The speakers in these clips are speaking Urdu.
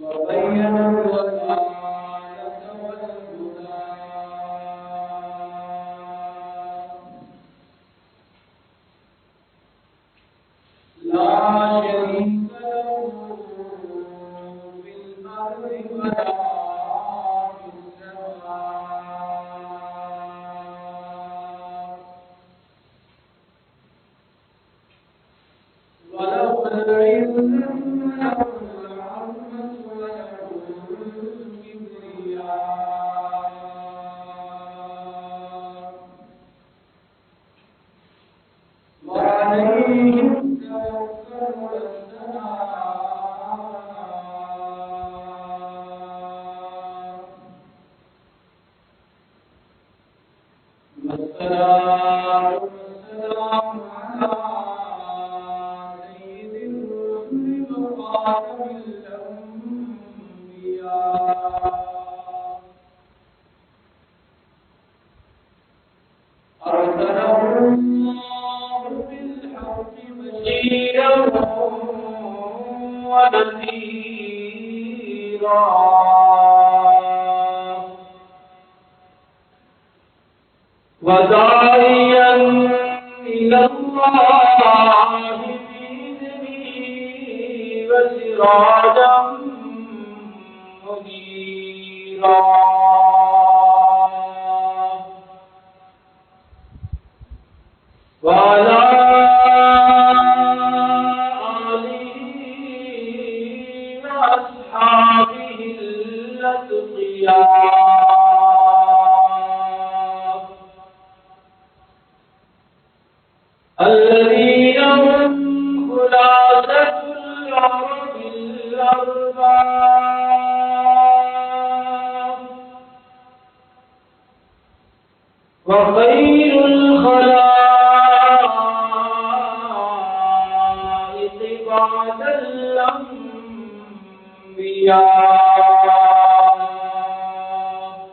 وبين الضلالة والهدى لا شريك له في الأرض ولا في السماء وله العزة وله العظمة وله الكبرياء وعليه التوكل والسلام والسلام على سيد الرسل وخاتم الأنبياء أرسله الله بالحق بشيرا ونذيرا وداعيا إلى الله بإذنه وسراجا منيرا وعلى آله وأصحابه الأتقياء الذين هم خلاصة العرب الأرباب وخير الخلائق بعد الأنبياء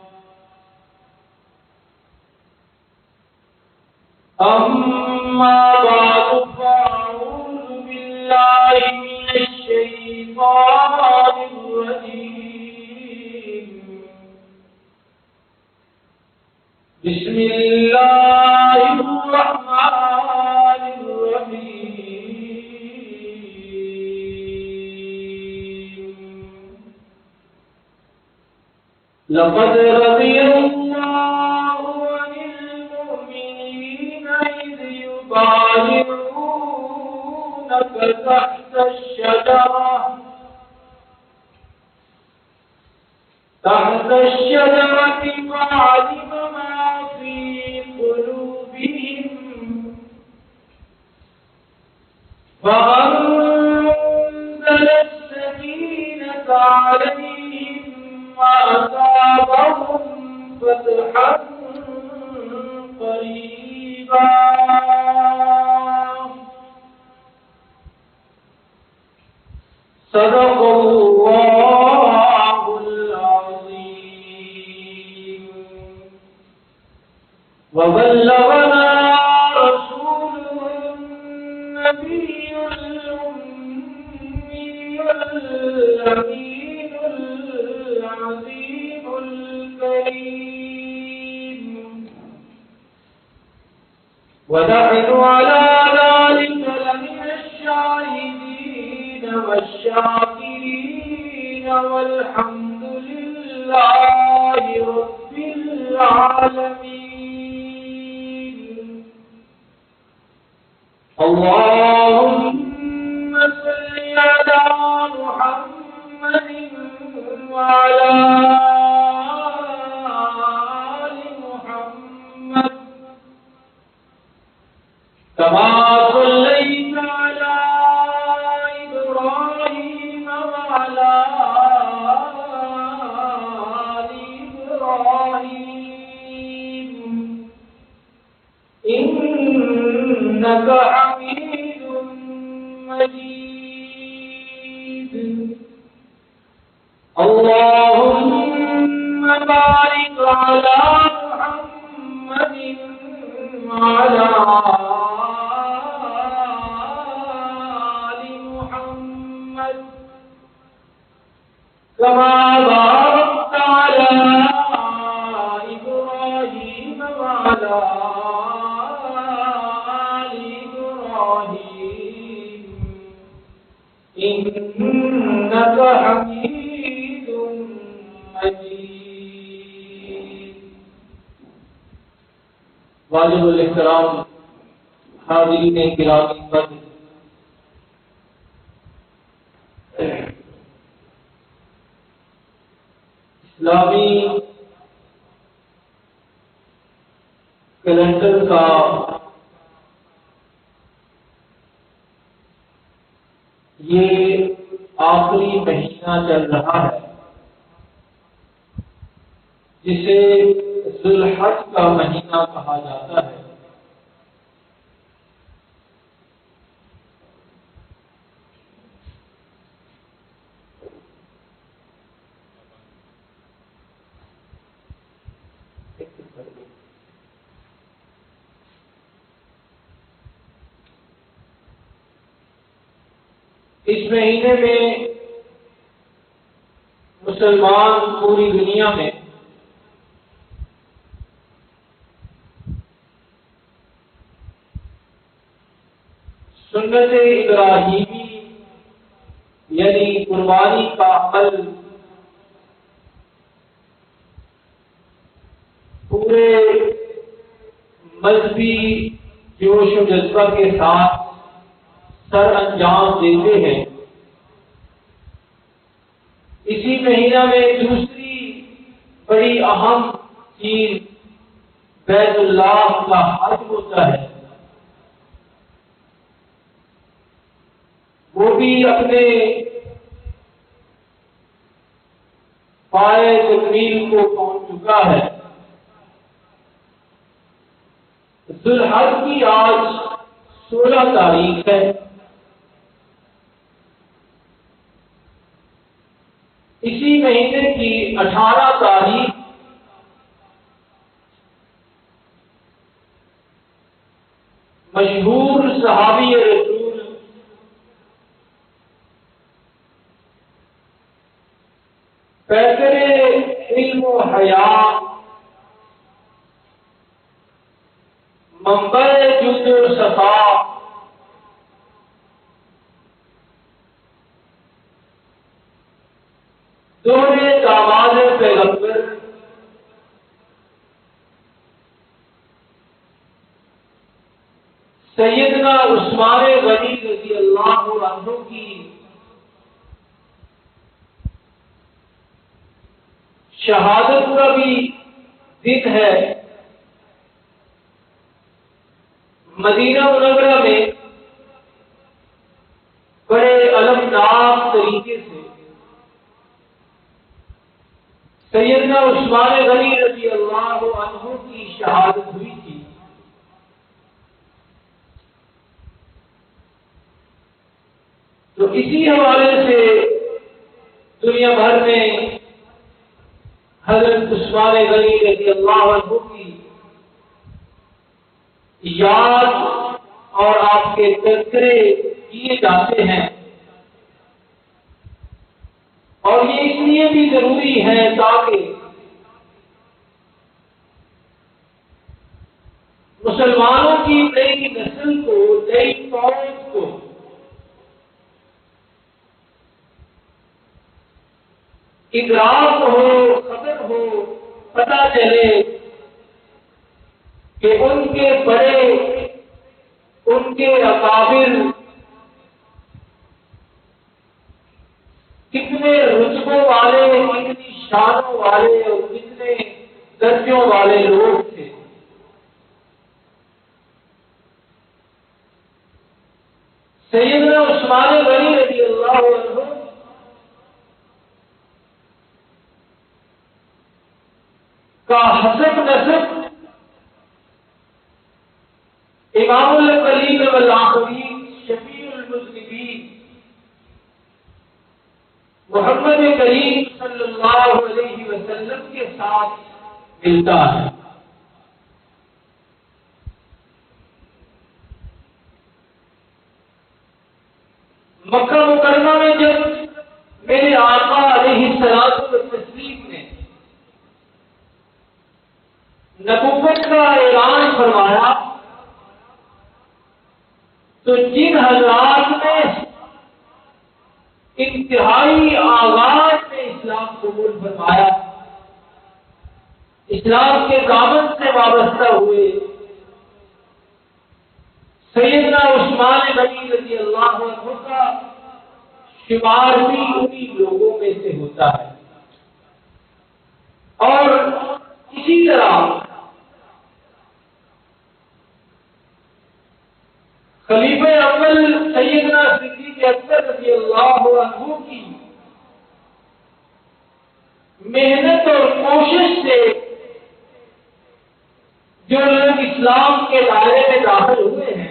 أما بعد فأعوذ بالله من الشيطان الرجيم بسم الله الرحمن الرحيم لقد رضي الله عن المؤمنين إذ يبايعونك تحت الشجرة فعلم ما في قلوبهم فأنزل السكينة عليهم وأصابهم فتحا قريبا صدق الله العظيم وبلغنا رسوله النبي الأمي الأمين العظيم الكريم ونحن على ذلك لمن الشاهدين والشاكرين والحمد لله رب العالمين اللهم صل على محمد وعلى آل محمد كما صليت على إبراهيم وعلى آل إبراهيم إنك حميد مجيد اللهم بارك على محمد وعلى كما باركت على إبراهيم وعلى آل إبراهيم إنك حميد مجيد. واجب الاحترام حاضرین کرام پر اسلامی کیلنڈر کا یہ آخری مہینہ چل رہا ہے جسے ذی الحج کا مہینہ کہا جاتا ہے. اس مہینے میں مسلمان پوری دنیا میں سنت ابراہیمی یعنی قربانی کا عمل پورے مذہبی جوش و جذبہ کے ساتھ سر انجام دیتے ہیں. اسی مہینہ میں دوسری بڑی اہم چیز بیت اللہ کا حج ہوتا ہے. وہ بھی اپنے پائے تکمیل کو پہنچ چکا ہے. ذی الحج کی آج 16 تاریخ ہے. اسی مہینے کی 18 تاریخ مشہور صحابی رسول پیکر علم و حیات منبع جود و صفا دوہرے داماد پیغمبر سیدنا عثمان غنی رضی اللہ عنہ کی شہادت کا بھی دن ہے. مدینہ منورہ میں بڑے المناک طریقے سے سیدنا عثمان غنی رضی اللہ عنہ کی شہادت ہوئی تھی. تو اسی حوالے سے دنیا بھر میں حضرت عثمان غنی رضی اللہ عنہ کی یاد اور آپ کے تذکرے کیے جاتے ہیں. اور یہ اس لیے بھی ضروری ہے تاکہ مسلمانوں کی نئی نسل کو نئی فوج کو ادراک ہو خبر ہو پتہ چلے کہ ان کے بڑے ان کے اکابر کتنے رتبوں والے کتنی شانوں والے اور کتنے درجوں والے لوگ تھے. سیدنا عثمان غنی رضی اللہ عنہ کا حسب نسب امام الاولین والآخرین شفیع المذنبین محمد کریم صلی اللہ علیہ وسلم کے ساتھ ملتا ہے. مکہ مکرمہ میں جب میرے آقا علیہ الصلوۃ والتسلیم نے نبوت کا اعلان فرمایا تو جن حضرات نے انتہائی آغاز میں اسلام قبول فرمایا، اسلام کے دامن سے وابستہ ہوئے، سیدنا عثمان غنی رضی اللہ عنہ کا شمار بھی انہی لوگوں میں سے ہوتا ہے۔ اور اسی طرح خلیفہ اول سیدنا صدیق اکبر رضی اللہ عنہ کی محنت اور کوشش سے جو لوگ اسلام کے دائرے میں داخل ہوئے ہیں،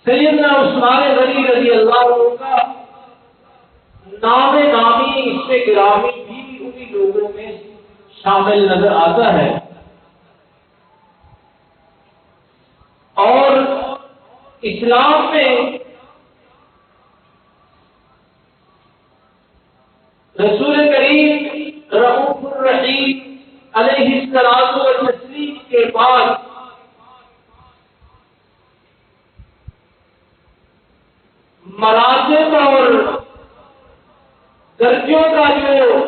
سیدنا عثمان غنی رضی اللہ عنہ کا نام نامی اس سے گرامی بھی انہی لوگوں میں شامل نظر آتا ہے۔ اور اسلام میں رسول کریم رؤوف الرحیم علیہ الصلوۃ والتسلیم کے بعد مراتب اور درجوں کا جو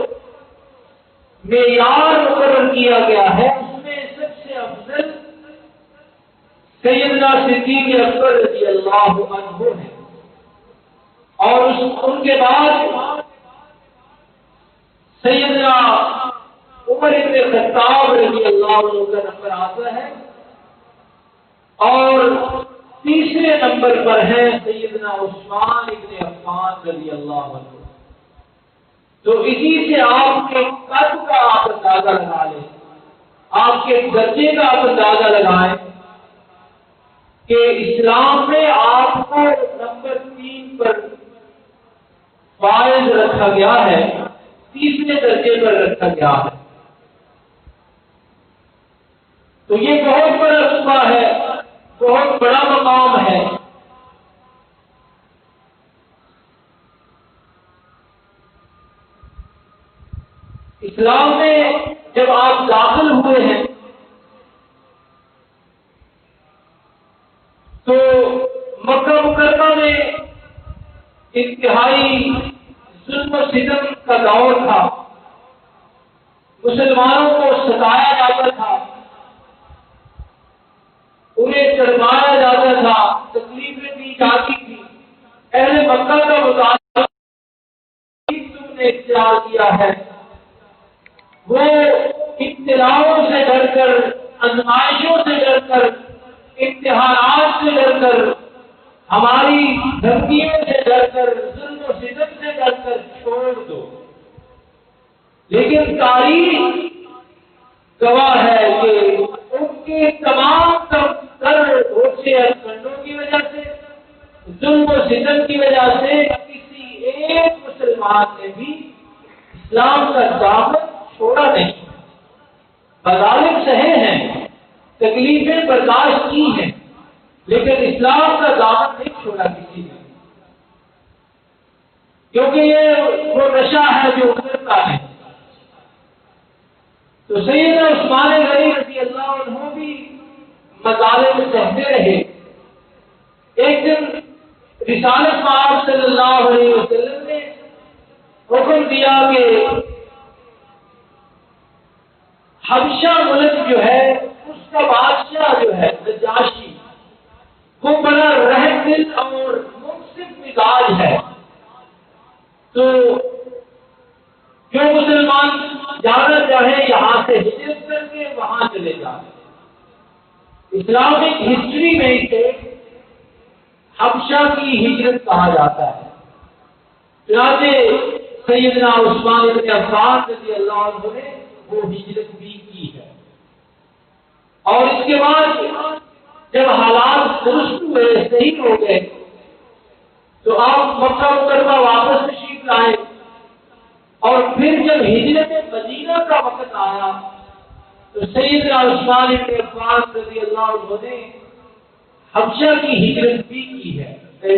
معیار مقرر کیا گیا ہے، اس میں سب سے افضل سیدنا صدیق اکبر رضی اللہ عنہ ہے، اور ان کے بعد سیدنا عمر بن خطاب رضی اللہ عنہ کا نمبر آتا ہے، اور تیسرے نمبر پر ہے سیدنا عثمان بن عفان رضی اللہ عنہ۔ تو اسی سے آپ کے قد کا آپ اندازہ لگا لیں، آپ کے درجے کا آپ اندازہ لگائیں کہ اسلام میں آپ کو نمبر 3 پر فائز رکھا گیا ہے، تیسرے درجے پر رکھا گیا ہے۔ تو یہ بہت بڑا رتبہ ہے، بہت بڑا مقام ہے۔ اسلام میں جب آپ داخل ہوئے ہیں تو مکہ مکرمہ میں انتہائی ظلم و ستم کا دور تھا، مسلمانوں کو ستایا جاتا تھا، انہیں چرمایا جاتا تھا، تکلیفیں دی جاتی تھی۔ اہل مکہ کا مطالبہ تم نے اختیار کیا ہے، وہ ابتلاؤں سے ڈر کر، آزمائشوں سے ڈر کر، امتحانات سے ڈر کر، ہماری دھمکیوں سے ڈر کر، ظلم و ستم سے ڈر کر چھوڑ دو۔ لیکن تاریخ گواہ ہے کہ ان کے تمام غصے اور کنڈوں کی وجہ سے، ظلم و ستم کی وجہ سے کسی ایک مسلمان نے بھی اسلام کا دامن چھوڑا نہیں، مظالم سہے ہیں، تکلیفیں برداشت کی ہیں، لیکن اسلام کا دامن نہیں چھوڑا کسی نے، کیونکہ یہ وہ نشہ ہے جو اترتا ہے۔ تو سیدنا عثمان غنی رضی اللہ عنہ بھی مظالم سہتے رہے۔ ایک دن رسالت مآب صلی اللہ علیہ وسلم نے حکم دیا کہ حبشہ ملک جو ہے اس کا بادشاہ جو ہے نجاشی، وہ بڑا رحم دل اور منصف مزاج ہے، تو جو مسلمان جانا چاہے یہاں سے ہجرت کر کے وہاں چلے جائیں۔ اسلامک ہسٹری میں اسے حبشہ کی ہجرت کہا جاتا ہے۔ چنانچہ سیدنا عثمان بن عفان رضی اللہ عنہ نے وہ ہجرت بھی کی ہے، اور اس کے بعد جب حالات درست ہوئے، صحیح ہو گئے، تو آپ مکہ مکرمہ واپس تشریف لائے، اور پھر جب ہجرت مدینہ کا وقت آیا تو سیدنا عثمان بن عفان رضی اللہ عنہ نے حبشہ کی ہجرت بھی کی ہے،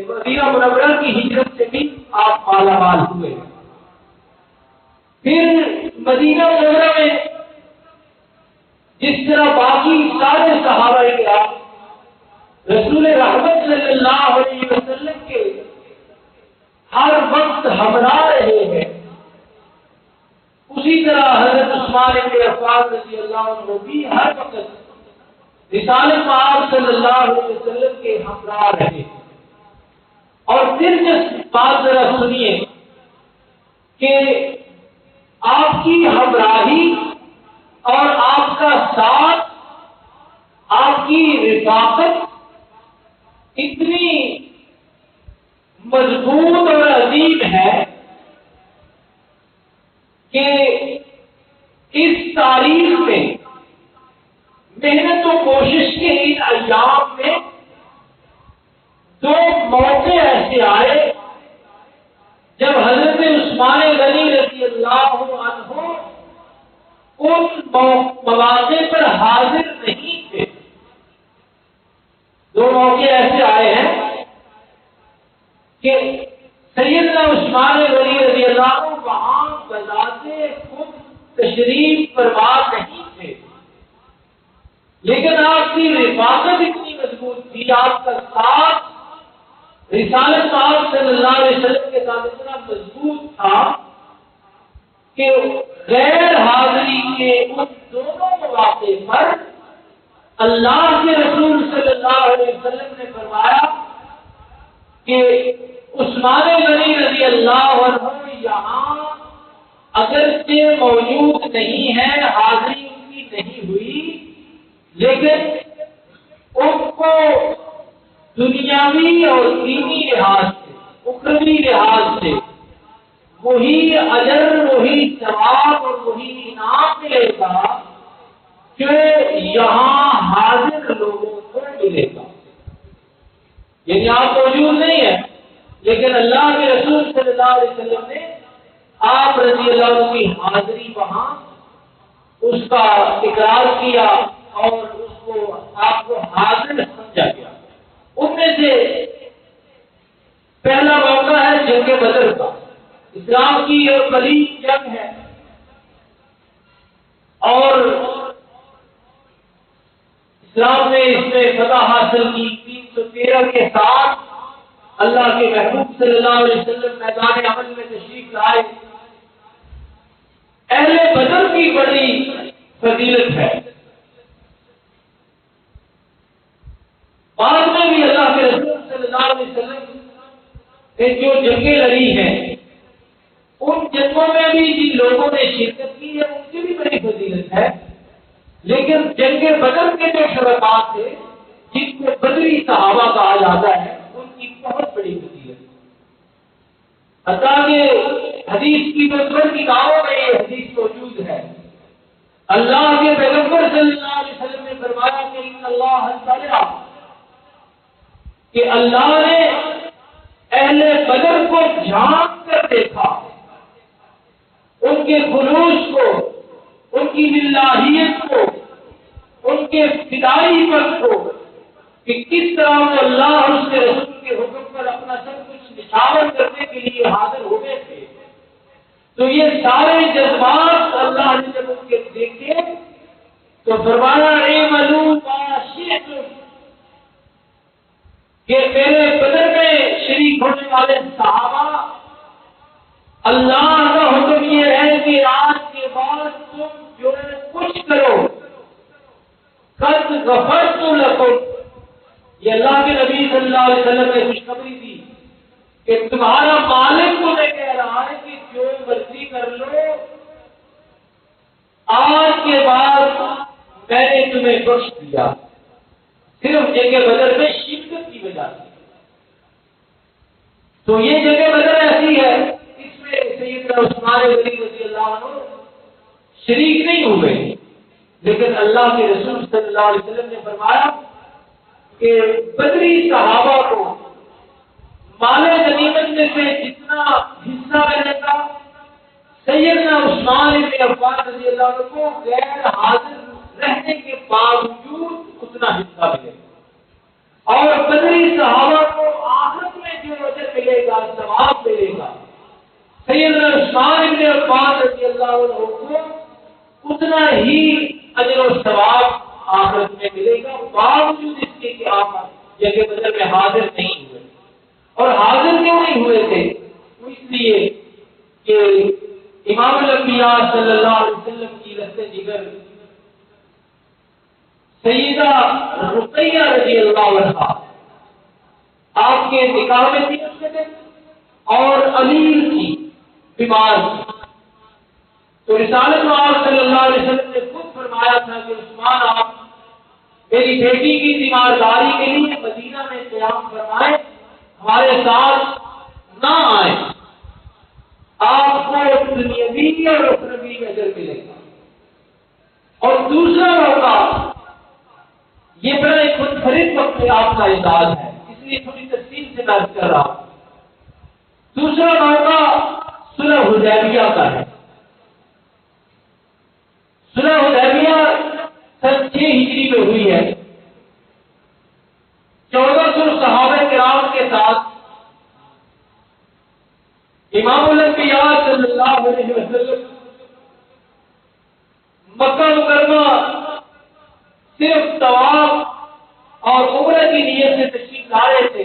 مدینہ منورہ کی ہجرت سے بھی آپ مالا مال ہوئے. پھر مدینہ منورہ میں جس طرح باقی سارے صحابہ کرام رسول رحمت صلی اللہ علیہ وسلم کے ہر وقت ہمراہ رہے ہیں، اسی طرح حضرت عثمان بن عفان رضی اللہ عنہ بھی ہر وقت رسالت مآب صلی اللہ علیہ وسلم کے ہمراہ رہے. اور دلچسپ بات ذرا سنیے کہ آپ کی ہمراہی اور آپ کا ساتھ، آپ کی رفاقت اتنی مضبوط اور عظیم ہے کہ اس تاریخ میں محنت و کوشش کے ان ایام میں دو موقع ایسے آئے جب حضرت عثمان غنی رضی اللہ عنہ ان مواقع پر حاضر نہیں تھے. دو موقع ایسے آئے ہیں کہ سیدنا عثمان غنی رضی اللہ عنہ وہاں بذات خود تشریف فرما نہیں تھے، لیکن آپ کی رفاقت اتنی مضبوط تھی، آپ کا ساتھ رسالت مآب صلی اللہ علیہ وسلم کے ساتھ اتنا مضبوط تھا کہ غیر حاضری کے ان دونوں مواقع پر اللہ کے رسول صلی اللہ علیہ وسلم نے فرمایا کہ عثمان غنی رضی اللہ عنہ یہاں اگرچہ موجود نہیں ہے، حاضری ان کی نہیں ہوئی، لیکن ان کو دنیاوی اور دینی لحاظ سے، اخروی لحاظ سے وہی اجر، وہی ثواب اور وہی انعام ملے گا جو یہاں حاضر لوگوں کو ملے گا. یعنی آپ موجود نہیں ہیں، لیکن اللہ کے رسول صلی اللہ علیہ وسلم نے آپ رضی اللہ عنہ کی حاضری وہاں اس کا اقرار کیا اور اس کو آپ کو حاضر سمجھا گیا. ان میں سے پہلا موقع ہے جنگ بدر کا. اسلام کی ایک بڑی جنگ ہے اور اسلام نے اس میں فتح حاصل کی. 313 کے ساتھ اللہ کے محبوب صلی اللہ علیہ وسلم میدان عمل میں تشریف لائے. اہل بدر کی بڑی فضیلت ہے. بعد میں بھی اللہ کے رسول صلی اللہ علیہ وسلم نے جو جنگیں لڑی ہیں ان جنگوں میں بھی جن لوگوں نے شرکت کی ہے ان کی بھی بڑی فضیلت ہے، لیکن جنگ بدر کے جو شرکاء تھے جن کو بدری صحابہ کہا جاتا ہے ان کی بہت بڑی فضیلت ہے. حتیٰ کہ حدیث کی مقدس کتابوں میں یہ حدیث موجود ہے. اللہ کے پیغمبر صلی اللہ علیہ وسلم نے فرمایا کہ ان اللہ تعالی کہ اللہ نے اہل بدر کو جھانک کر دیکھا، ان کے خلوص کو، ان کی للہیت کو، ان کے فدائی پن کو، کہ کس طرح وہ اللہ اور اس کے رسول کے حکم پر اپنا سب کچھ نچھاور کرنے کے لیے حاضر ہو گئے تھے. تو یہ سارے جذبات اللہ نے جب ان کے دیکھے تو فرمایا اعملوا ما شئتم کہ میرے بدر میں شریک ہونے والے صحابہ، اللہ کا حکم یہ ہے کہ آج کے بعد تم جو کچھ کرو قد غفرت لکم. یہ اللہ کے نبی صلی اللہ علیہ وسلم نے خوشخبری دی کہ تمہارا مالک تمہیں کہہ رہا ہے کہ جو مرضی کر لو، آج کے بعد میں نے تمہیں بخش دیا، صرف جنگ بدر میں شرکت کی وجہ سے. تو یہ جنگ بدر ایسی ہے اس میں سیدنا عثمان غنی رضی اللہ عنہ شریک نہیں ہوئے، لیکن اللہ کے رسول صلی اللہ علیہ وسلم نے فرمایا کہ بدری صحابہ کو مال غنیمت میں سے جتنا حصہ ملے گا سیدنا عثمان بن عفان رضی اللہ عنہ کو غیر حاضر رہنے کے باوجود اتنا حصہ ملے گا، اور بدری صحابہ کو آخرت میں جو اجر ملے گا، ثواب ملے گا، سیدنا عثمان ابن عفان رضی اللہ عنہ کو اتنا ہی اجر و ثواب آخرت میں ملے گا، باوجود اس کے کہ آپ جنگ بدر میں حاضر نہیں ہوئے۔ اور حاضر کیوں نہیں ہوئے تھے؟ اس لیے کہ امام الانبیاء صلی اللہ علیہ وسلم کی رشتے جگر سیدہ رقیہ رضی اللہ عنہا آپ کے نکاح میں تھی اس میں، اور امیر تھی، بیمار تھی۔ تو رسالت مآب صلی اللہ علیہ وسلم نے خود فرمایا تھا کہ عثمان آپ میری بیٹی کی تیمارداری کے لیے مدینہ میں قیام فرمائیں، ہمارے ساتھ نہ آئیں، آپ کو دنیاوی اور اخروی اجر ملے گا۔ اور دوسرا موقع، یہ بڑا ایک منفرد وقت آپ کا اعزاز ہے، اس لیے تھوڑی تفصیل سے میں کر رہا ہوں۔ دوسرا موقع صلح حدیبیہ کا ہے۔ صلح حدیبیہ سن 6 ہجری میں ہوئی ہے۔ 1400 صحابہ کرام کے ساتھ امام الانبیاء صلی اللہ علیہ وسلم مکہ مکرمہ صرف طواف اور عمرہ کی نیت سے تشریف لا رہے تھے۔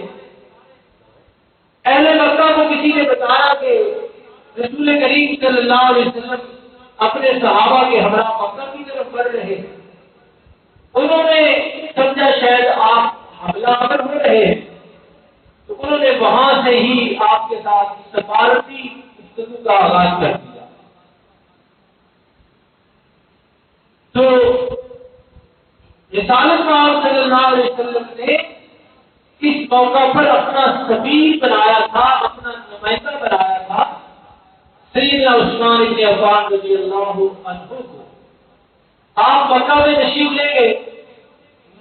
اہل مکہ کو کسی نے بتایا کہ رسول کریم صلی اللہ علیہ وسلم اپنے صحابہ کے ہمراہ مکہ کی طرف بڑھ رہے ہیں۔ انہوں نے سمجھا شاید آپ حملہ آور ہو رہے ہیں، تو انہوں نے وہاں سے ہی آپ کے ساتھ سفارتی گفتگو کا آغاز کر دیا۔ تو رسالت مآب صلی اللہ علیہ وسلم نے اس موقع پر اپنا سفیر بنایا تھا، اپنا نمائندہ بنایا تھا سیدنا عثمان ابن عفان رضی اللہ عنہ کو۔ آپ مکہ میں تشریف لے گئے،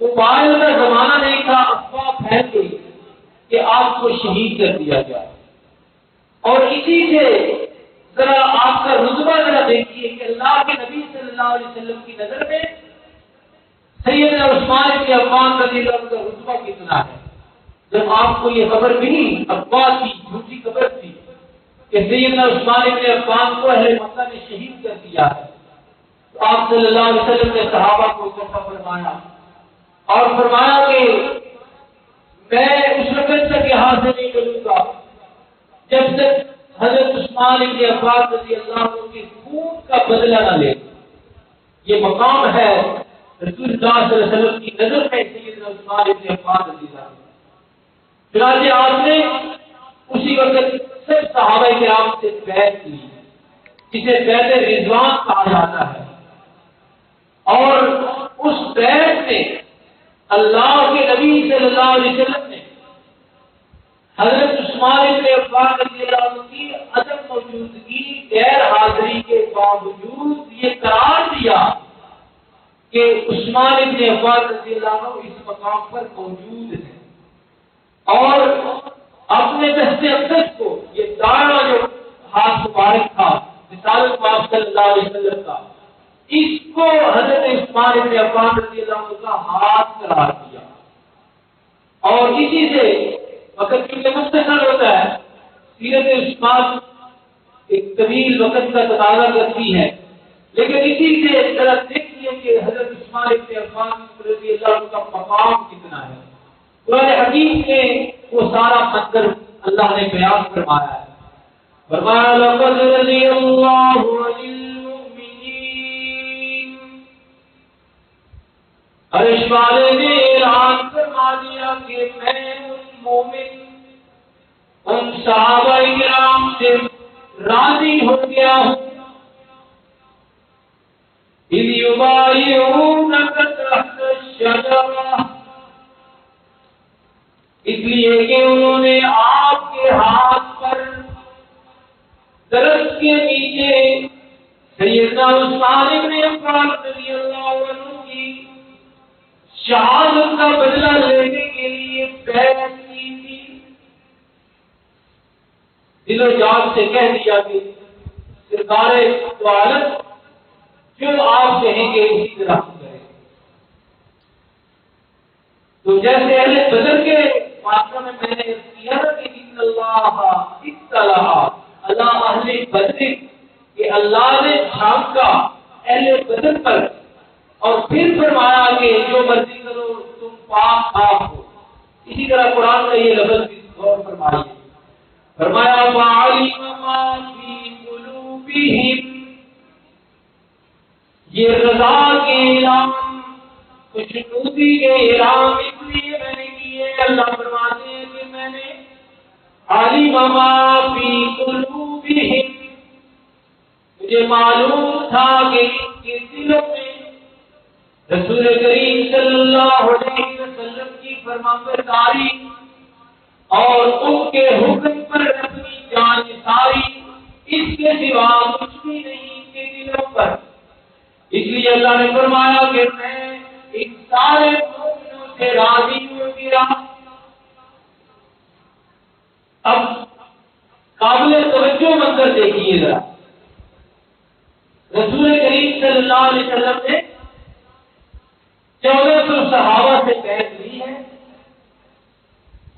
موبائل کا زمانہ نہیں تھا، افواہ پھیل گئی کہ آپ کو شہید کر دیا گیا۔ اور اسی سے ذرا آپ کا رتبہ ذرا دیکھیے کہ اللہ کے نبی صلی اللہ علیہ وسلم کی نظر میں سیدنا عثمان ابن عفان رضی اللہ عنہ کا رتبہ کتنا ہے۔ جب آپ کو یہ خبر ملی، افواہ تھی، جھوٹی خبر تھی کہ سیدنا عثمان ابن عفان کو اہل مکہ نے شہید کر دیا ہے، تو آپ صلی اللہ علیہ وسلم نے صحابہ کو اکٹھا فرمایا اور فرمایا کہ میں اس وقت تک یہاں سے نہیں چلوں گا جب تک حضرت عثمان ابن عفان رضی اللہ عنہ کے خون کا بدلہ نہ لے۔ یہ مقام ہے رسول اللہ صلی اللہ علیہ وسلم کی نظر میں سیدنا عثمان ابن عفان رضی اللہ عنہ۔ چنانچہ آپ نے اسی وقت سب صحابہ کرام سے بیعت کی، جسے بیعت رضوان کہا جاتا ہے۔ اور اس بیعت میں اللہ کے نبی صلی اللہ علیہ وسلم نے حضرت عثمان ابن عفان رضی اللہ عنہ کی عدم موجودگی، غیر حاضری کے باوجود یہ قرار دیا کہ عثمان ابن عفان رضی اللہ عنہ اس مقام پر موجود ہیں، اور اپنے دست اقدس کو، یہ داڑھا جو ہاتھ مبارک تھا رسالت مآب صلی اللہ علیہ وسلم کا، اس کو حضرت عثمان ابن عفان رضی اللہ عنہ کا ہاتھ قرار دیا۔ اور اسی سے وقت کیونکہ مختصر ہوتا ہے، سیرت عثمان ایک طویل وقت کا تقاضا کرتی ہے، لیکن اسی سے ذرا دیکھیے کہ حضرت عثمان ابن عفان رضی اللہ عنہ کا مقام کتنا ہے۔ قرآن حکیم میں وہ سارا منظر اللہ نے بیان فرمایا ہے۔ فرمایا لقد رضی اللہ عن المؤمنین، عرش والے نے اعلان فرما دیا کہ میں مومن ان صحابہ کرام سے راضی ہو گیا ہوں، اذ یبایعونک تحت الشجرہ، اس لیے کہ انہوں نے آپ کے ہاتھ پر درخت کے نیچے سیدنا عثمان ابن عفان رضی اللہ عنہ کی شہادت کا بدلہ لینے کے لیے بیعت کی تھی۔ دل و جان سے کہہ دیا کہ سرکار دو عالم جو آپ کہیں گے اسی طرح ہم کریں۔ تو جیسے اہل بدر کے واقعہ میں نے کیا کہ ان اللہ اطلع اللہ اہل بدر کہ اللہ نے جھانکا اہل بدر پر اور پھر فرمایا کہ جو مرضی کرو تم پاک ہو. اسی طرح قرآن کا یہ لفظ بھی غور فرمائیے. فرمایا وَعَلِمَ مَا فِي قُلُوبِهِمْ. یہ رضا کے اعلان خوشنودی کے اعلان اس لیے میں نے کیے. اللہ فرماتے ہیں کہ میں نے عَلِمَ مَا فِي قُلُوبِهِمْ مجھے معلوم تھا کہ ان کے دلوں میں رسول کریم صلی اللہ علیہ وسلم کی فرمانبرداری اور ان کے حکم پر اپنی جان نثاری اس کے سوا کچھ بھی نہیں ان کے دلوں پر. اس لیے اللہ نے فرمایا کہ میں ان سارے مومنوں سے راضی ہو گیا. اب قابل توجہ منظر دیکھیے ذرا. رسول کریم صلی اللہ علیہ وسلم نے 1400 صحابہ سے بیعت لی ہے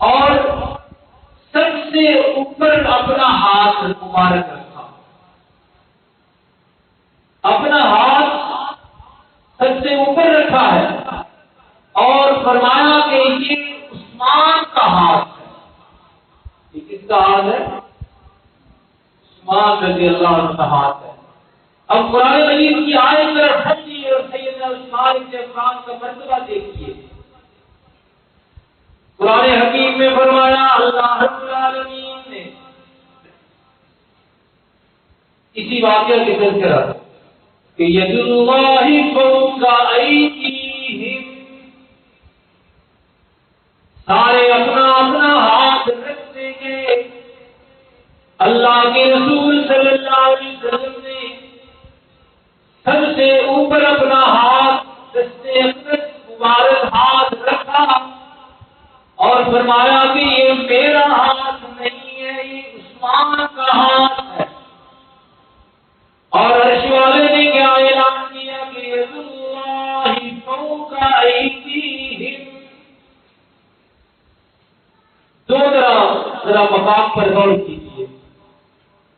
اور سب سے اوپر اپنا ہاتھ مبارک رکھا. اپنا ہاتھ سب سے اوپر رکھا ہے اور فرمایا کہ یہ عثمان کا ہاتھ ہے. یہ کس کا ہاتھ ہے؟ عثمان رضی اللہ عنہ کا ہاتھ ہے. اب قرآن مجید کی آیت طرف سمجھیے اور سیدنا عثمان بن عفان کا مرتبہ دیکھیے. قرآن حکیم میں فرمایا اللہ رب العالمین نے اسی واقعہ کے تذکرہ کہ ید اللہ فوق ایدیہم سارے اپنا اپنا ہاتھ رکھتے گئے. اللہ کے رسول صلی اللہ علیہ وسلم نے سب سے اوپر اپنا ہاتھ دستے اقدس مبارک ہاتھ رکھا اور فرمایا کہ یہ میرا ہاتھ نہیں ہے یہ عثمان کا ہاتھ ہے. اور عرش والے نے کیا اعلان کیا کہ ید اللہ فوق ایدیہم. دو ذرا مقام پر غور کیجیے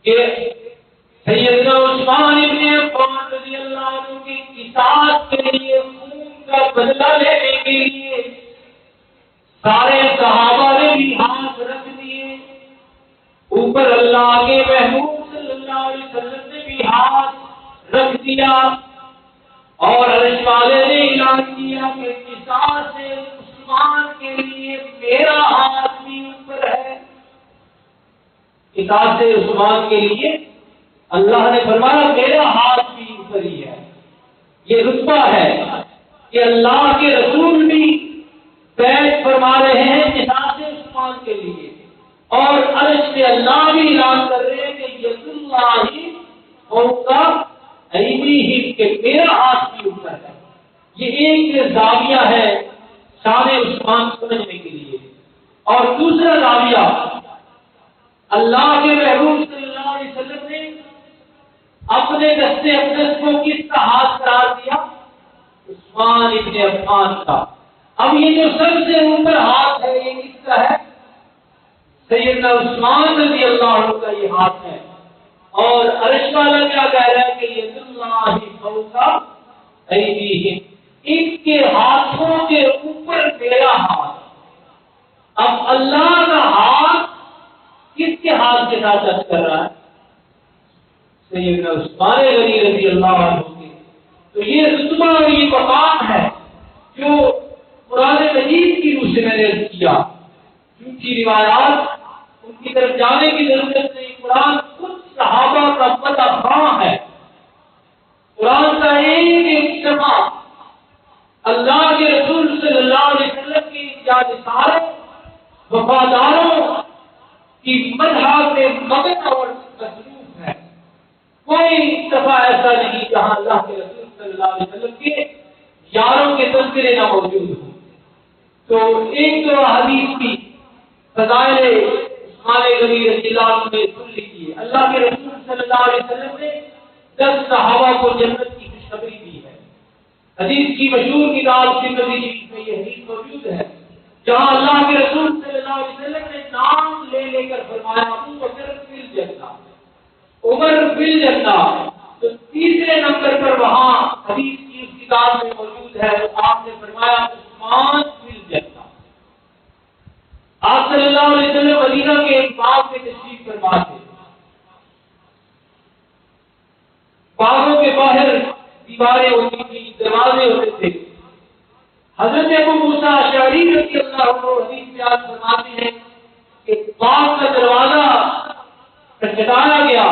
کہ سیدنا عثمان ابن عفان رضی اللہ عنہ کی قصاص کے لیے خون کا بدلہ لینے کے لیے سارے صحابہ نے بھی ہاتھ رکھ دیے. اوپر اللہ کے محبوب صلی اللہ علیہ وسلم نے بھی ہاتھ رکھ دیا اور عرش والے نے اعلان کیا کہ قصاص سے عثمان کے لیے میرا ہاتھ بھی اوپر ہے. قصاص سے عثمان کے لیے اللہ نے فرمایا میرا ہاتھ بھی اوپر ہی ہے. یہ رتبہ ہے کہ اللہ کے رسول بھی بیعت فرما رہے ہیں قصاص عثمان کے لیے اور عرش سے اللہ بھی اعلان کر رہے ہیں کہ ید اللہ فوق ایدیہم کہ میرا ہاتھ بھی اوپر ہے. یہ ایک زاویہ ہے شان عثمان سمجھنے کے لیے. اور دوسرا زاویہ اللہ کے محبوب صلی اللہ علیہ وسلم نے اپنے دستے اقدس کو کس کا ہاتھ قرار دیا؟ عثمان ابن عفان کا. اب یہ جو سب سے اوپر ہاتھ ہے یہ کس کا ہے؟ سیدنا عثمان رضی اللہ عنہ کا یہ ہاتھ ہے. اور عرش والا کیا کہہ رہا ہے کہ ید اللہ فوق ایدیہم ان کے ہاتھوں کے اوپر میرا ہاتھ. اب اللہ کا ہاتھ کس کے ہاتھ کے ساتھ ٹچ کر رہا ہے؟ سیدنا عثمان غنی رضی اللہ عنہ کے. تو یہ رتبہ اور یہ مقام ہے جو قرآن مجید کی روح سے میں نے عرض کیا. جھوٹی روایات ان کی طرف جانے کی ضرورت نہیں. قرآن خود صحابہ کا پتہ خواہ ہے. قرآن کا ایک اجتماع اللہ کے رسول صلی اللہ علیہ وسلم کی جانثاروں وفاداروں کی مدح میں مگن اور مصروف ہے. کوئی دفعہ ایسا نہیں جہاں اللہ کے رسول صلی اللہ علیہ وسلم کے یاروں کے تذکرے نہ موجود ہوں. تو ایک تو حدیث کی فضائل عثمان غنی رضی اللہ عنہ نے سن لیجیے. اللہ کے رسول صلی اللہ علیہ وسلم نے 10 صحابہ کو جنت کی خوشخبری دی ہے. حدیث کی مشہور کتاب ترمذی شریف میں یہ حدیث موجود ہے جہاں اللہ کے رسول صلی اللہ علیہ وسلم نے نام لے کر فرمایا ابو بکر فی الجنہ عمر فل جنہ، تو تیسرے نمبر پر وہاں حدیث کی اس کتاب میں موجود ہے، آپ نے فرمایا عثمان فل جنہ۔ آپ صلی اللہ علیہ وسلم مدینہ کے ایک باغ میں تشریف فرما تھے، باغوں کے باہر دیواریں ہوتی تھی، دروازے ہوتے تھے۔ حضرت ابو موسیٰ اشعری رضی اللہ عنہ حدیث بیان فرماتے ہیں کہ باغ کا دروازہ کھٹکھٹایا گیا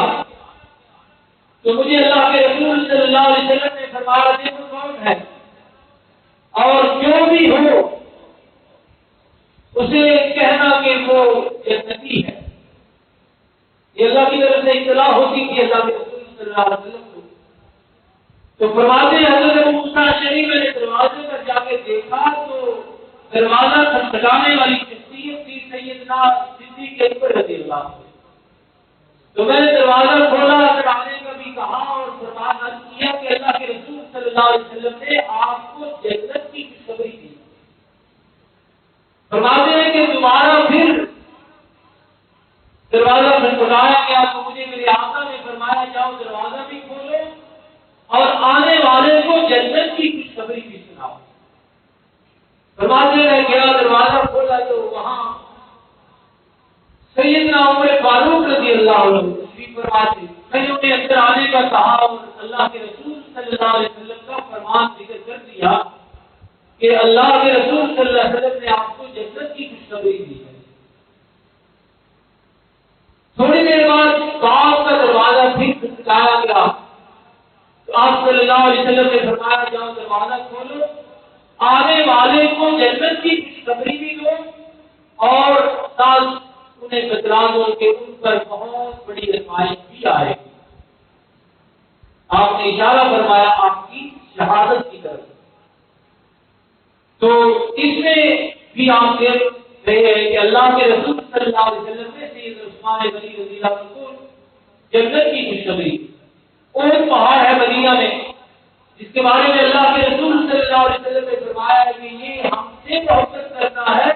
تو مجھے اللہ کے رسول صلی اللہ علیہ وسلم نے فرمایا دیکھو کون ہے، اور جو بھی ہو اسے کہنا کہ وہ جنتی ہے۔ یہ اللہ کی طرف سے اطلاع ہوتی تھی اللہ کے رسول صلی اللہ علیہ وسلم کو۔ تو فرماتے ہیں حضرت ابو موسیٰ اشعری میں نے دروازے پر جا کے دیکھا تو دروازہ کھٹکھٹانے والی شخصیت تھی سیدنا صدیق اکبر رضی اللہ عنہ۔ تو میں نے دروازہ کھولا، کھٹکھٹانے کا بھی کہا اور فرمایا کیا کہ اللہ کے رسول صلی اللہ علیہ وسلم نے آپ کو جنت کی خوشخبری دی۔ فرماتے ہیں کہ دوبارہ پھر دروازہ کھٹکھٹایا گیا تو مجھے میرے آقا نے فرمایا جاؤ دروازہ بھی کھولو اور آنے والے کو جنت کی خوشخبری بھی سناؤ۔ فرماتے ہیں گیا، دروازہ کھولا تو وہاں سیدنا عمر فاروق رضی اللہ عنہ تشریف فرما تھے۔ میں نے انہیں اندر آنے کا کہا اور اللہ کے رسول صلی اللہ علیہ وسلم کا فرمان ذکر کر دیا کہ اللہ کے رسول صلی اللہ علیہ وسلم نے آپ کو جنت کی خوشخبری دی ہے۔ تھوڑی دیر بعد باغ کا دروازہ پھر کھٹکھٹایا گیا تو آپ صلی اللہ علیہ وسلم نے فرمایا جاؤ دروازہ کھولو، آنے والے کو جنت کی خوشخبری بھی دو اور ساتھ انہیں بتلا دو کہ ان پر بہت بڑی آزمائش بھی آئے گی۔ آپ نے اشارہ فرمایا آپ کی شہادت کی طرف۔ تو اس میں بھی آپ دیکھ رہے ہیں کہ اللہ کے رسول صلی اللہ علیہ وسلم نے سیدنا عثمان غنی رضی اللہ عنہ کو جنت کی خوشخبری۔ اونٹ پہاڑ ہے مدینہ میں جس کے بارے میں اللہ کے رسول صلی اللہ علیہ وسلم نے فرمایا ہے کہ یہ ہم سے محبت کرتا ہے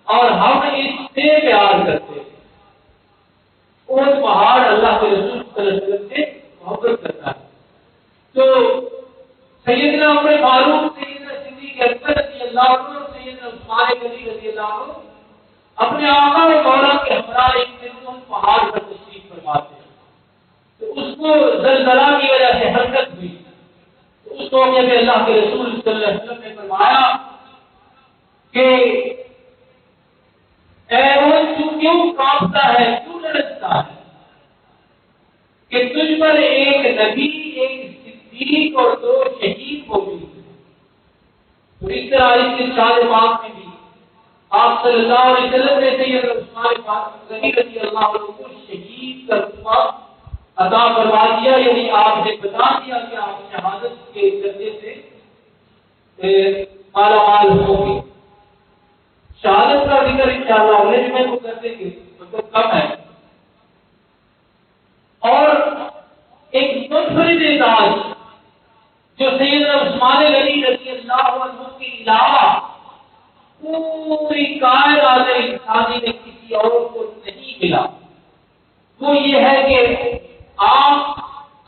اور ہم اس سے پیار کرتے ہیں۔ اونٹ پہاڑ اللہ کے رسول صلی اللہ علیہ وسلم سے محبت کرتا ہے۔ تو سیدنا عمر فاروق، سیدنا صدیق اکبر رضی اللہ عنہ اور سیدنا عثمان غنی رضی اللہ عنہ اپنے آقا و مولا کے ہمراہ ایک دن ان پہاڑ پر تشریف فرماتے ہیں تو اس کو زلزلہ کی وجہ سے حرکت ہوئی۔ تو اس موقع پہ اللہ کے رسول صلی اللہ علیہ وسلم نے فرمایا کہ اے اونٹ تو کیوں کانپتا ہے، کیوں لرزتا ہے، کہ تجھ پر ایک نبی، ایک صدیق اور دو شہید موجود ہیں۔ تو اس طرح اس ارشاد پاک میں بھی آپ صلی اللہ علیہ وسلم نے سیدنا عثمان غنی رضی اللہ عنہ کو شہید کا رتبہ عطا فرما دیا، یعنی آپ نے بتا دیا کہ آپ شہادت کے درجے سے مالا مال ہوں گے۔ شہادت کا ذکر انشاءاللہ اگلے جمعے کو کر دیں گے، مطلب کم ہے۔ اور ایک منفرد اعزاز جو سیدنا عثمان غنی رضی اللہ عنہ کے علاوہ پوری کائنات انسانی نے کسی اور کو نہیں ملا، وہ یہ ہے کہ آپ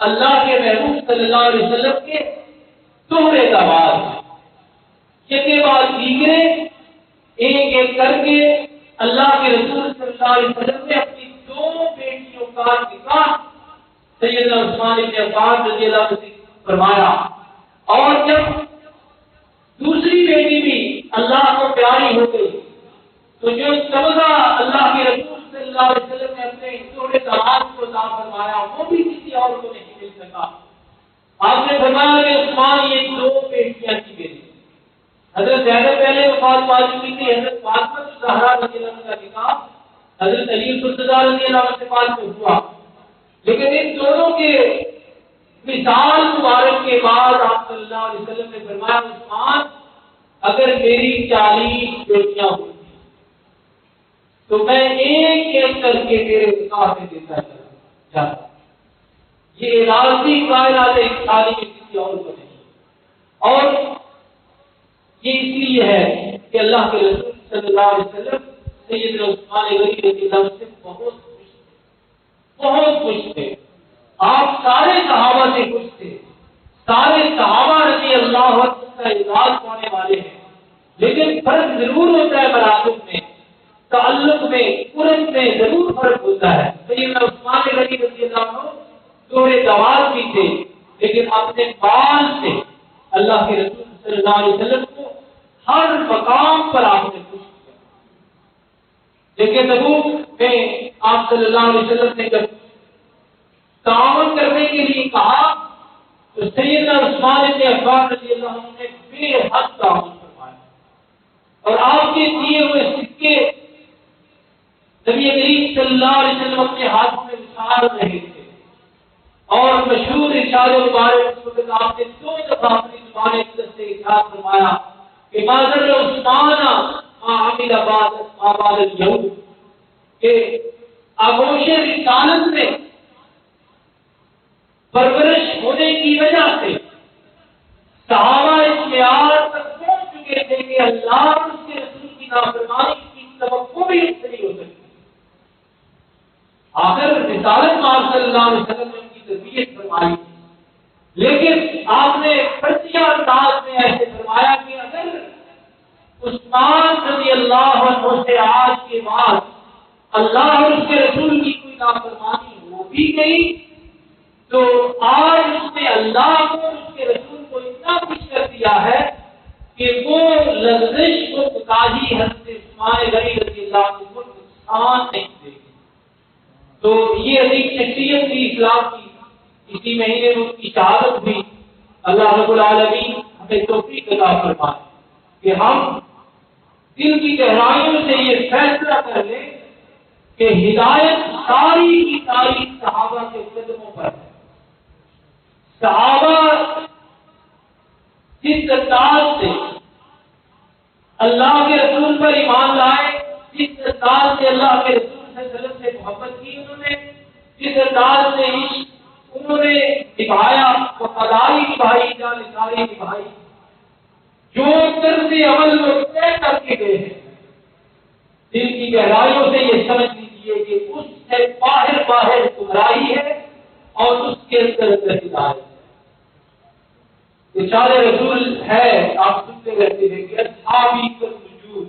اللہ کے محبوب صلی اللہ علیہ وسلم کے دوہرے داماد ہیں۔ یکے بعد دیگرے ایک ایک کر کے اللہ کے رسول صلی اللہ علیہ وسلم نے اپنی دو بیٹیوں کا نکاح سیدنا عثمان بن عفان رضی اللہ عنہ سے فرمایا، اور جب دوسری بیٹی بھی اللہ کو پیاری ہو گئی تو جو سبزہ اللہ کے رسول صلی اللہ علیہ وسلم نے اپنے دوہرے داماد کو عطا فرمایا وہ بھی کسی اور کو نہیں مل سکا۔ آپ نے فرمایا کہ عثمان یہ دو بیٹیاں کی بیٹی، حضرت زینب پہلے وفات پا چکی تھی، حضرت فاطمہ الزہرا رضی اللہ عنہ کا نکاح حضرت علی الفضل رضی اللہ عنہ سے پاس میں ہوا، لیکن ان دونوں کے مثال مبارک کے بعد آپ صلی اللہ علیہ وسلم نے فرمایا عثمان اگر میری 40 بیٹیاں ہوتی تو میں ایک ایک کر کے تیرے نکاح میں دیتا جاتا۔ یہ اعزازی کائنات انسانی میں کسی اور کو نہیں، اور یہ اس لیے ہے کہ اللہ کے رسول صلی اللہ علیہ وسلم سیدنا عثمان غنی رضی اللہ عنہ سے بہت خوش تھے۔ فرق ضرور ہوتا ہے، مراتب میں، تعلق میں، قرب میں ضرور فرق ہوتا ہے۔ سیدنا عثمان غنی رضی اللہ عنہ دورے دوار بھی تھے، لیکن اپنے بال سے اللہ کے رسول صلی اللہ علیہ وسلم کو ہر مقام پر آپ نے خوش کیا۔ لیکن تبوک میں آپ صلی اللہ علیہ وسلم نے جب تعاون کرنے کے لیے کہا تو سیدنا عثمان بن عفان رضی اللہ عنہ نے بے حد تعاون فرمایا، اور آپ کے دیے ہوئے سکے نبی کریم صلی اللہ علیہ وسلم اپنے ہاتھ میں اچھال رہے تھے، اور مشہور ارشاد مبارک وقت آپ نے 2 دفعہ اپنی زبان اقدس سے ارشاد فرمایا کہ ماذر عثمان ما عمل بعد اليوم، کہ آغوش رسالت میں پرورش ہونے کی وجہ سے صحابہ اس معیار تک پہنچ چکے تھے کہ اللہ اور اس کے رسول کی نافرمانی کی توقع بھی اس سے نہیں ہو سکتی۔ آخر رسالت میں آپ صلی اللہ علیہ وسلم نے ان کی تربیت فرمائی، لیکن آپ نے فرضیہ انداز میں ایسے فرمایا کہ اگر عثمان رضی اللہ عنہ سے آج کے بعد اللہ اور اس کے رسول کی کوئی نافرمانی ہو بھی گئی تو آج اس نے اللہ کو اور اس کے رسول کو اتنا خوش کر دیا ہے کہ وہ لغزش کو کوتاہی حضرت عثمان غنی رضی اللہ عنہ کو نقصان نہیں دے گی۔ تو یہ عظیم شخصیت کی اسلام کی اسی مہینے میں ان کی شہادت بھی اللہ رب العالمین ہمیں توفیق عطا فرمائے کہ ہم دل کی گہرائیوں سے یہ فیصلہ کر لیں کہ ہدایت ساری کی ساری صحابہ کے قدموں پر ہے۔ صحابہ جس انداز سے اللہ کے رسول پر ایمان لائے، جس انداز سے اللہ کے رسول صلی اللہ علیہ وسلم سے محبت کی انہوں نے، جس انداز سے عشق انہوں نے نبھایا، وفاداری نبھائی، جانکاری نبھائی، جو طرز عمل وہ طے کر کے گئے ہیں، دل کی گہرائیوں سے یہ سمجھ لیجیے کہ اس سے باہر باہر گمراہی ہے اور اس کے اندر اندر ہدایت ہے۔ ارشاد رسول ہے، آپ سنتے رہتے ہیں کہ اصحابی کالنجوم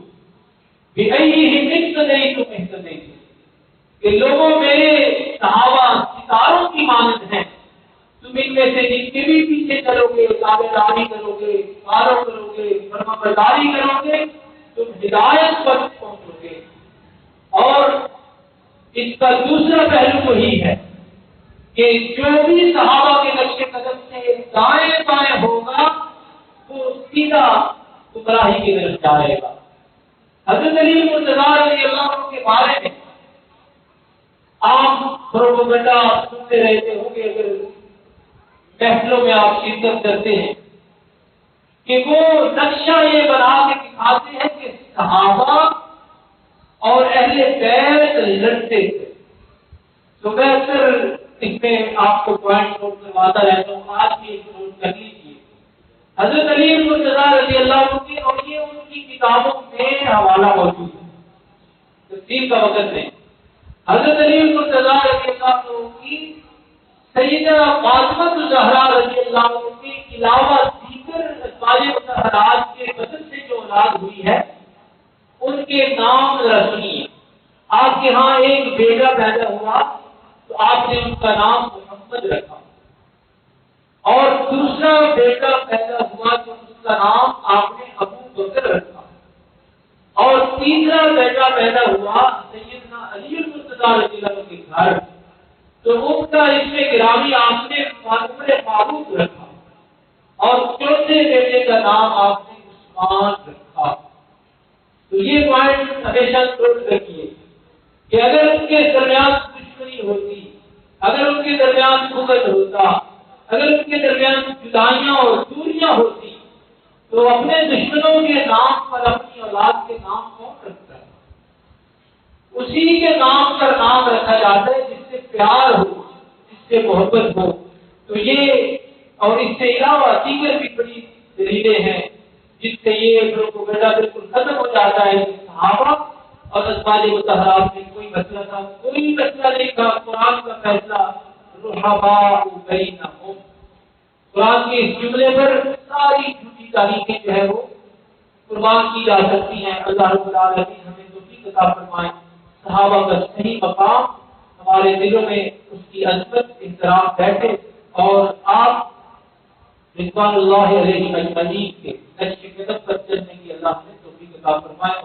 بأیہم اقتدیتم اہتدیتم، کہ لوگوں میرے صحابہ ستاروں کی مانند ہیں، تم ان میں سے جن کے بھی پیچھے چلو گے، تابعداری کرو گے، فالو کرو گے، فرمانبرداری کرو گے، تم ہدایت پر پہنچو گے۔ اور اس کا دوسرا پہلو وہی ہے کہ جو بھی صحابہ کے نقش قدم سے دائیں بائیں ہوگا وہ سیدھا گمراہی کی طرف جائے گا۔ حضرت علی مرتضیٰ رضی اللہ عنہ کے بارے میں آپ پروپیگنڈا سنتے رہتے ہوں گے، اگر محفلوں میں آپ شرکت کرتے ہیں، کہ وہ نقشہ یہ بنا کے دکھاتے ہیں کہ صحابہ اور اہل بیت لڑتے تھے۔ تو میں اکثر اس میں آپ کو پوائنٹ نوٹ کرواتا رہتا ہوں، آج بھی ایک نوٹ کر لیجیے۔ حضرت علی مرتضیٰ رضی اللہ عنہ کی، اور یہ ان کی کتابوں میں حوالہ موجود ہے، تفصیل کا وقت نہیں۔ حضرت علی مرتضیٰ رضی اللہ عنہ کی سیدہ فاطمہ الزہرا رضی اللہ عنہ کے علاوہ دیگر ازواج مطہرات کے بدن سے جو اولاد ہوئی ہے ان کے نام ذرا سنیے۔ آپ کے ہاں ایک بیٹا پیدا ہوا تو آپ نے ان کا نام محمد رکھا، اور دوسرا بیٹا پیدا ہوا تو اس کا نام آپ نے ابو بکر رکھا، اور تیسرا بیٹا پیدا ہوا سیدنا علی المرتضیٰ رضی اللہ عنہ کے گھر تو ان کا اسم گرامی آپ نے عمر فاروق رکھا، اور چوتھے بیٹے کا نام آپ نے عثمان رکھا۔ تو یہ پوائنٹ ہمیشہ نوٹ رکھیے کہ اگر ان کے درمیان دشمنی ہوتی، اگر ان کے درمیان بغض ہوتا، اگر ان کے درمیان جدائیاں اور دوریاں ہوتی تو اپنے دشمنوں کے نام پر اپنی اولاد کے نام کون رکھتا ہے؟ اسی کے نام پر نام رکھا جاتا ہے جس سے پیار ہو، جس سے محبت ہو۔ تو یہ اور اس سے علاوہ دیگر بھی بڑی دلیلیں ہیں جس سے یہ پروپیگنڈا بالکل ختم ہو جاتا ہے کہ صحابہ اور ازواج مطہرات میں کوئی مسئلہ تھا، کوئی مسئلہ نہیں تھا۔ قرآن کا فیصلہ رحماء بینہم، قرآن کے اس جملے پر ساری جھوٹی تاریخیں جو ہے وہ قربان کی جا سکتی ہیں۔ اللہ رب العالمین ہمیں توفیق عطا فرمائے، صحابہ کا صحیح مقام ہمارے دلوں میں اس کی عظمت احترام بیٹھے، اور آپ رضوان اللہ علیہ اجمعین کے نقش قدم پر چلنے کی اللہ ہمیں توفیق عطا فرمائے۔